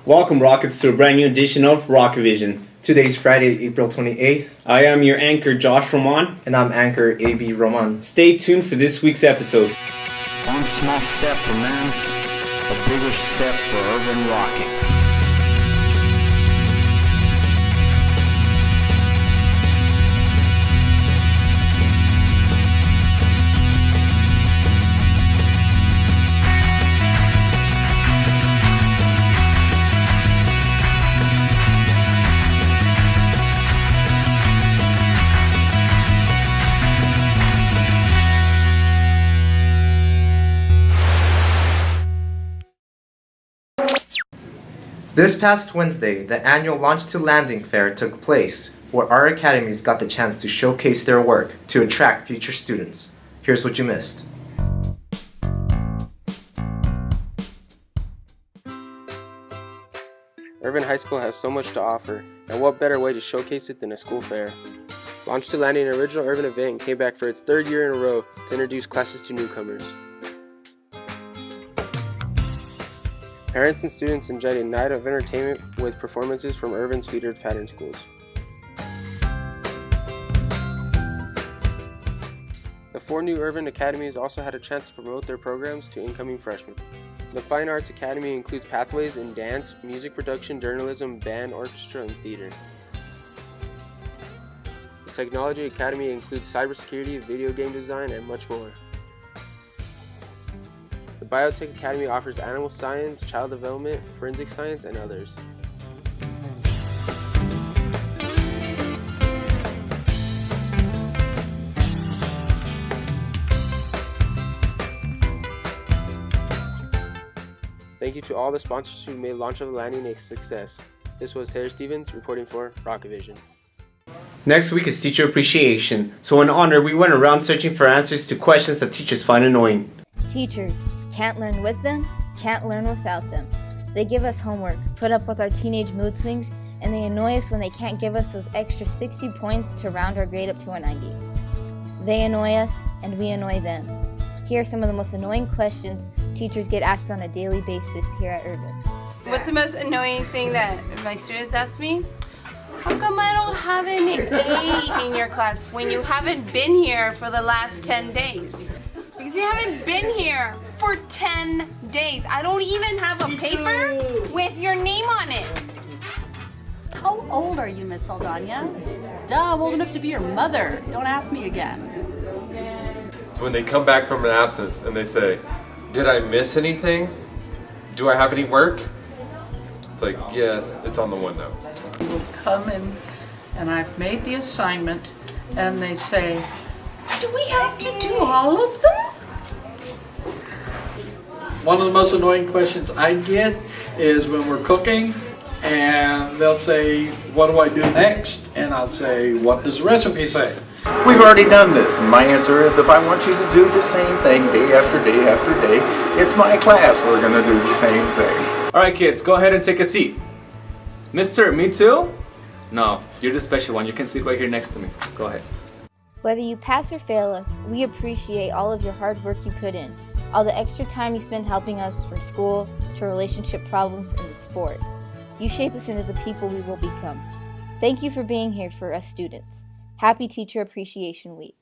Welcome, Rockets, to a brand new edition of Rockavision. Today's Friday, April 28th. I am your anchor, Josh Roman. And I'm anchor, AB Roman. Stay tuned for this week's episode. One small step for man, a bigger step for Irvin Rockets. This past Wednesday, the annual Launch to Landing Fair took place, where our academies got the chance to showcase their work to attract future students. Here's what you missed. Irvin High School has so much to offer, and what better way to showcase it than a school fair? Launch to Landing, an original Irvin event, came back for its third year in a row to introduce classes to newcomers. Parents and students enjoyed a night of entertainment with performances from Irvin's feeder pattern schools. The 4 new Irvin academies also had a chance to promote their programs to incoming freshmen. The Fine Arts Academy includes pathways in dance, music production, journalism, band, orchestra, and theater. The Technology Academy includes cybersecurity, video game design, and much more. The Biotech Academy offers animal science, child development, forensic science, and others. Thank you to all the sponsors who made Launch of the Landing a success. This was Taylor Stevens reporting for Rockavision. Next week is Teacher Appreciation, so in honor, we went around searching for answers to questions that teachers find annoying. Teachers can't learn with them, can't learn without them. They give us homework, put up with our teenage mood swings, and they annoy us when they can't give us those extra 60 points to round our grade up to a 90. They annoy us, and we annoy them. Here are some of the most annoying questions teachers get asked on a daily basis here at Irvin. What's the most annoying thing that my students ask me? How come I don't have an A in your class when you haven't been here for the last 10 days? Because you haven't been here for 10 days. I don't even have a paper with your name on it. How old are you, Miss Saldana? Duh, I'm old enough to be your mother. Don't ask me again. So when they come back from an absence and they say, did I miss anything? Do I have any work? It's like, yes, it's on the window. Will come in and I've made the assignment and they say, do we have to do all of them? One of the most annoying questions I get is when we're cooking and they'll say, what do I do next? And I'll say, what does the recipe say? We've already done this, and my answer is if I want you to do the same thing day after day after day, it's my class, we're going to do the same thing. Alright kids, go ahead and take a seat. Mister, me too? No, you're the special one. You can sit right here next to me. Go ahead. Whether you pass or fail us, we appreciate all of your hard work you put in, all the extra time you spend helping us from school to relationship problems and to sports. You shape us into the people we will become. Thank you for being here for us students. Happy Teacher Appreciation Week.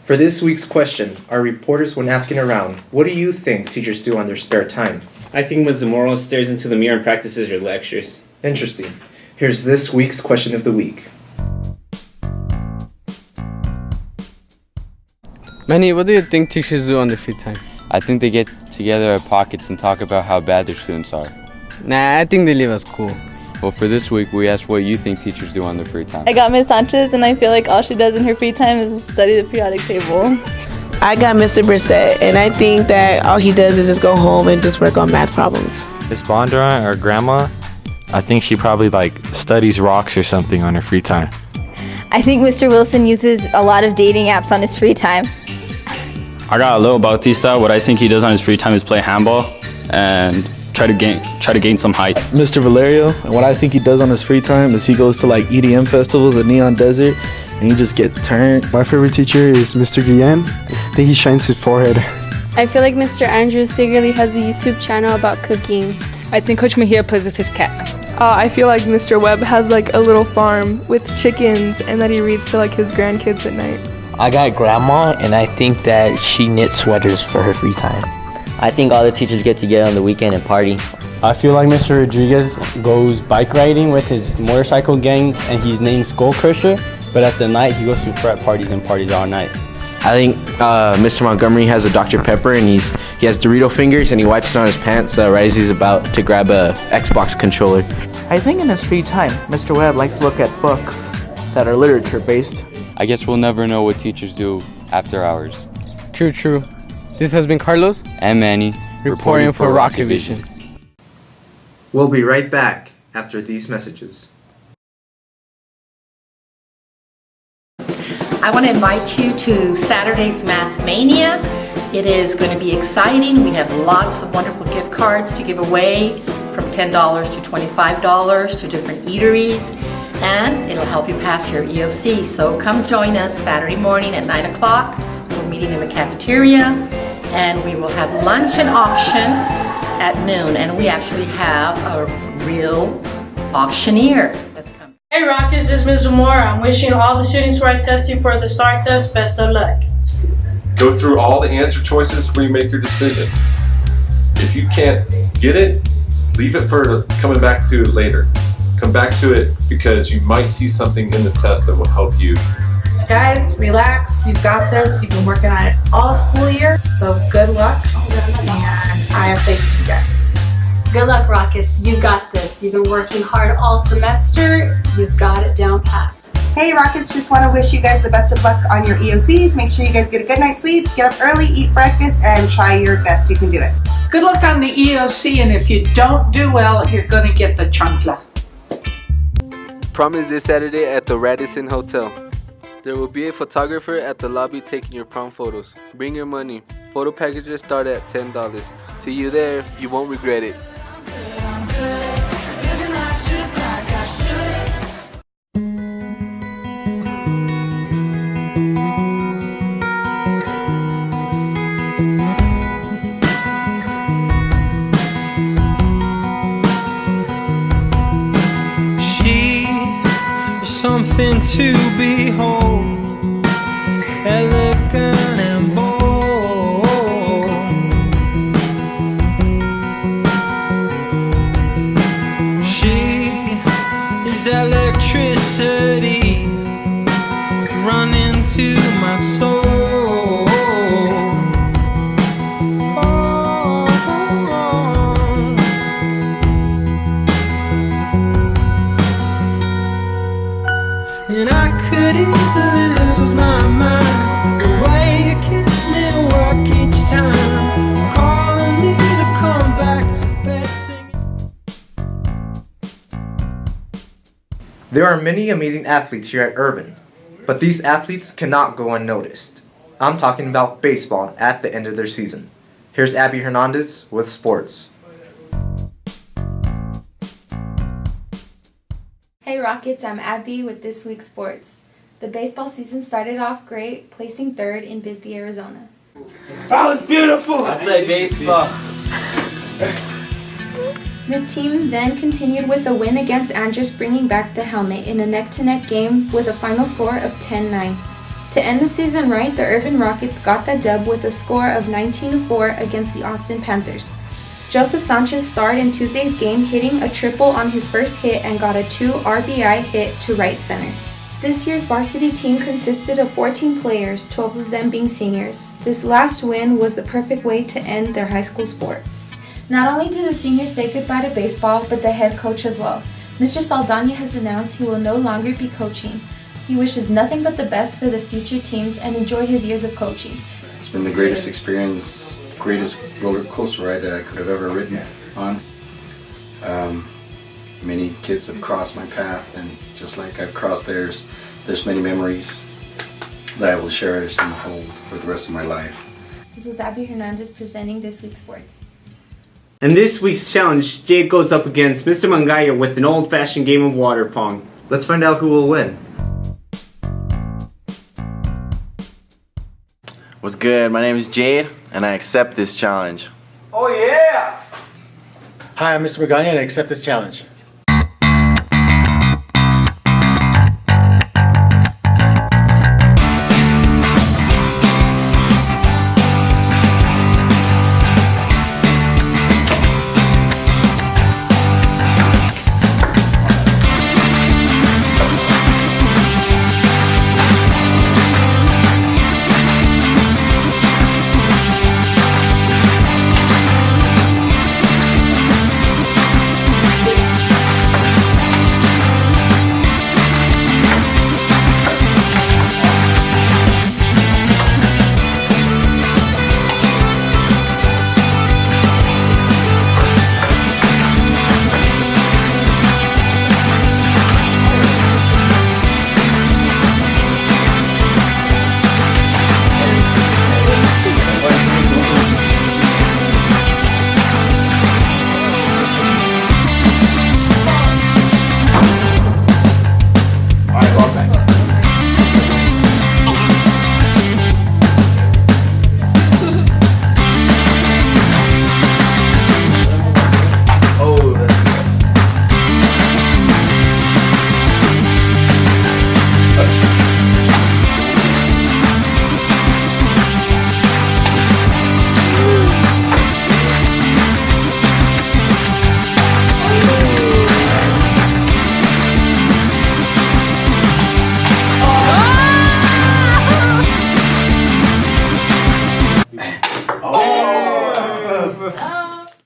For this week's question, our reporters went asking around, what do you think teachers do on their spare time? I think Ms. Zamora stares into the mirror and practices her lectures. Interesting. Here's this week's question of the week. Manny, what do you think teachers do on their free time? I think they get together at pockets and talk about how bad their students are. Nah, I think they leave us cool. Well, for this week, we asked what you think teachers do on their free time. I got Ms. Sanchez, and I feel like all she does in her free time is study the periodic table. I got Mr. Brissett, and I think that all he does is just go home and just work on math problems. Miss Bondurant, our grandma, I think she probably studies rocks or something on her free time. I think Mr. Wilson uses a lot of dating apps on his free time. I got Lil Bautista. What I think he does on his free time is play handball and try to gain some height. Mr. Valerio, and what I think he does on his free time is he goes to EDM festivals at Neon Desert and he just gets turned. My favorite teacher is Mr. Guillen. I think he shines his forehead. I feel like Mr. Andrew secretly has a YouTube channel about cooking. I think Coach Mejia plays with his cat. I feel like Mr. Webb has like a little farm with chickens and that he reads to like his grandkids at night. I got grandma, and I think that she knits sweaters for her free time. I think all the teachers get together on the weekend and party. I feel like Mr. Rodriguez goes bike riding with his motorcycle gang, and he's named Skull Crusher, but at the night he goes to frat parties and parties all night. I think Mr. Montgomery has a Dr. Pepper, and he has Dorito fingers, and he wipes it on his pants right as he's about to grab a Xbox controller. I think in his free time, Mr. Webb likes to look at books that are literature based. I guess we'll never know what teachers do after hours. True, true. This has been Carlos and Manny reporting for Rocket Vision. We'll be right back after these messages. I want to invite you to Saturday's Math Mania. It is going to be exciting. We have lots of wonderful gift cards to give away, from $10 to $25 to different eateries, and it'll help you pass your EOC. So come join us Saturday morning at 9 o'clock. We're meeting in the cafeteria, and we will have lunch and auction at noon, and we actually have a real auctioneer that's coming. Hey Rockets, this is Mr. Moore. I'm wishing all the students who are testing for the STAR test best of luck. Go through all the answer choices before you make your decision. If you can't get it, leave it for coming back to it later. Come back to it because you might see something in the test that will help you. Guys, relax. You've got this. You've been working on it all school year, so good luck. And I have faith in you guys. Good luck, Rockets. You got this. You've been working hard all semester. You've got it down pat. Hey Rockets, just want to wish you guys the best of luck on your EOCs. Make sure you guys get a good night's sleep, get up early, eat breakfast, and try your best. You can do it. Good luck on the EOC, and if you don't do well, you're going to get the chancla. Prom is this Saturday at the Radisson Hotel. There will be a photographer at the lobby taking your prom photos. Bring your money. Photo packages start at $10. See you there. You won't regret it. Something to behold, elegant and bold. She is electricity running to my soul. And I could easily lose my mind. The way you kiss me work each time, calling me to come back to bed singing. There are many amazing athletes here at Irvin, but these athletes cannot go unnoticed. I'm talking about baseball at the end of their season. Here's Abby Hernandez with sports. Hey Rockets, I'm Abby with This Week's Sports. The baseball season started off great, placing third in Bisbee, Arizona. That was beautiful! I play baseball. The team then continued with a win against Andrus, bringing back the helmet in a neck-to-neck game with a final score of 10-9. To end the season right, the Irvin Rockets got that dub with a score of 19-4 against the Austin Panthers. Joseph Sanchez starred in Tuesday's game, hitting a triple on his first hit and got a 2 RBI hit to right center. This year's varsity team consisted of 14 players, 12 of them being seniors. This last win was the perfect way to end their high school sport. Not only did the seniors say goodbye to baseball, but the head coach as well. Mr. Saldana has announced he will no longer be coaching. He wishes nothing but the best for the future teams and enjoyed his years of coaching. It's been the greatest experience, greatest roller coaster ride that I could have ever ridden on. Many kids have crossed my path, and just like I've crossed theirs, there's many memories that I will cherish and hold for the rest of my life. This was Abby Hernandez presenting This Week's Sports. In this week's challenge, Jade goes up against Mr. Mangaya with an old-fashioned game of water pong. Let's find out who will win. What's good? My name is Jade, and I accept this challenge. Oh yeah! Hi, I'm Mr. Magana and I accept this challenge.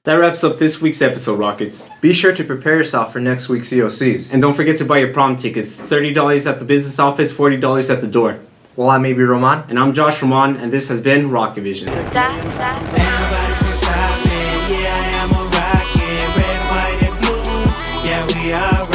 That wraps up this week's episode, Rockets. Be sure to prepare yourself for next week's EOCs. And don't forget to buy your prom tickets. $30 at the business office, $40 at the door. Well, I may be Roman. And I'm Josh Roman, and this has been Rockavision. Yeah, I am a rocket, red, white, and blue. Yeah, we are